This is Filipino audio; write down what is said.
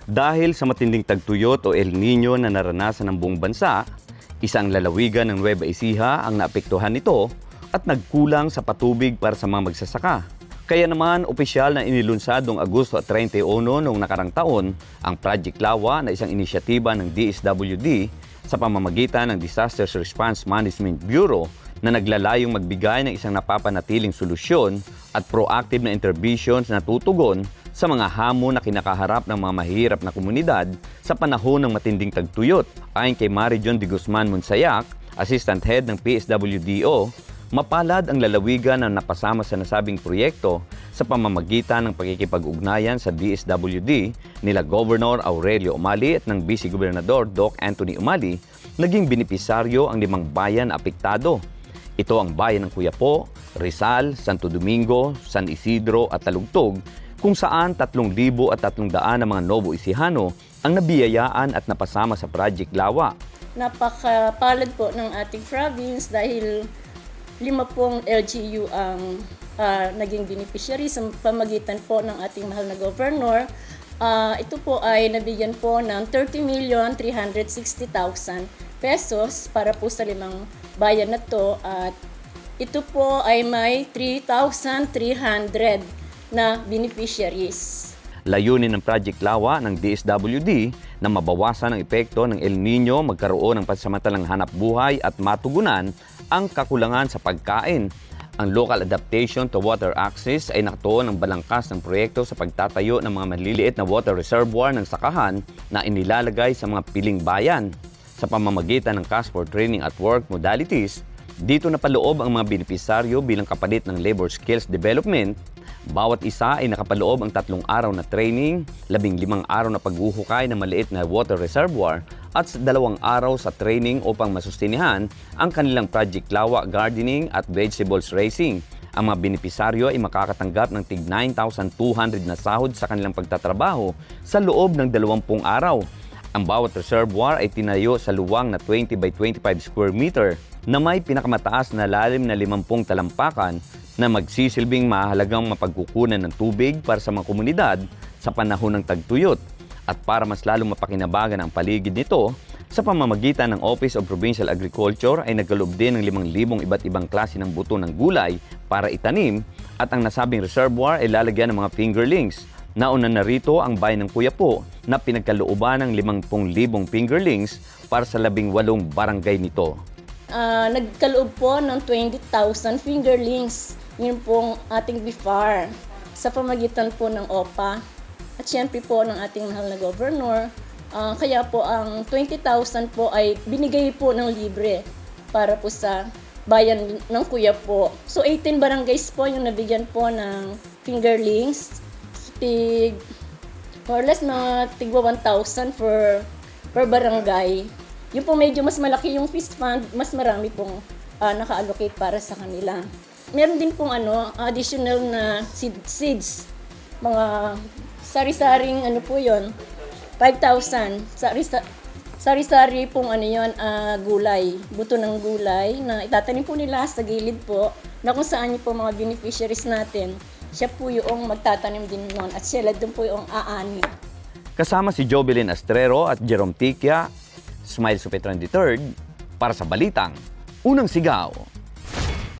Dahil sa matinding tagtuyot o El Nino na naranasan ng buong bansa, isang lalawigan ng Nueva Ecija ang naapektuhan nito at nagkulang sa patubig para sa mga magsasaka. Kaya naman, opisyal na inilunsad noong Agosto 31 noong nakarang taon ang Project Lawa na isang inisyatiba ng DSWD sa pamamagitan ng Disasters Response Management Bureau na naglalayong magbigay ng isang napapanatiling solusyon at proactive na interventions na tutugon sa mga hamon na kinakaharap ng mga mahirap na komunidad sa panahon ng matinding tagtuyot. Ayon kay Marijon de Guzman Monsayak, Assistant Head ng PSWDO, mapalad ang lalawigan na napasama sa nasabing proyekto sa pamamagitan ng pakikipag-ugnayan sa DSWD nila Governor Aurelio Umali at ng Vice Gobernador Doc Anthony Umali. Naging benepisaryo ang 5 bayan na apektado. Ito ang bayan ng Cuyapo, Rizal, Santo Domingo, San Isidro at Talugtog, kung saan 3,300 na mga Novo Ecijano ang nabiyayaan at napasama sa Project Lawa. Napakapalad po ng ating province dahil 5 LGU ang naging beneficiary sa pamagitan po ng ating mahal na governor. Ito po ay nabigyan po ng 30,360,000 pesos para po sa 5 bayan na to, at ito po ay may 3,300 na beneficiaries. Layunin ng Project Lawa ng DSWD na mabawasan ang epekto ng El Nino, magkaroon ng pansamantalang hanap buhay at matugunan ang kakulangan sa pagkain. Ang Local Adaptation to Water Access ay nakatuon ng balangkas ng proyekto sa pagtatayo ng mga maliliit na water reservoir ng sakahan na inilalagay sa mga piling bayan. Sa pamamagitan ng Cash for Training at Work modalities, dito napaloob ang mga benepisaryo bilang kapalit ng labor skills development. Bawat isa ay nakapaloob ang 3 araw na training, 15 araw na paghuhukay ng maliit na water reservoir at 2 araw sa training upang masustinihan ang kanilang Project Lawa gardening at vegetables raising. Ang mga benepisaryo ay makakatanggap ng tig 9,200 na sahod sa kanilang pagtatrabaho sa loob ng 20 araw. Ang bawat reservoir ay tinayo sa luwang na 20 by 25 square meter na may pinakamataas na lalim na 50 talampakan na magsisilbing mahalagang mapagkukunan ng tubig para sa mga komunidad sa panahon ng tagtuyot, at para mas lalong mapakinabangan ang paligid nito, sa pamamagitan ng Office of Provincial Agriculture ay nagkaloob din ng 5,000 iba't ibang klase ng buto ng gulay para itanim, at ang nasabing reservoir ay lalagyan ng mga fingerlings. Nauna na rito ang bayan ng Cuyapo na pinagkalooban ng 50,000 fingerlings para sa 18 barangay nito. Nagkaloob po ng 20,000 fingerlings. Yun pong ating BIFAR sa pamagitan po ng OPA at syempre po ng ating mahal na governor. Kaya po ang 20,000 po ay binigay po ng libre para po sa bayan ng Cuyapo. So 18 barangays po yung nabigyan po ng fingerlings. More or less na tigwa 1,000 per barangay. Yung po medyo mas malaki yung feast fund, mas marami pong naka-allocate para sa kanila. Meron din pong additional na seeds. Mga sari-saring po yon, 5,000. Sari-sari pong gulay, buto ng gulay na itatanim po nila sa gilid po na kung saan po mga beneficiaries natin. Siya po yung magtatanim din noon at sila doon po yung aani. Kasama si Jobelyn Astrero at Jerome Tiquia, Smile Supetran III, para sa Balitang Unang Sigaw.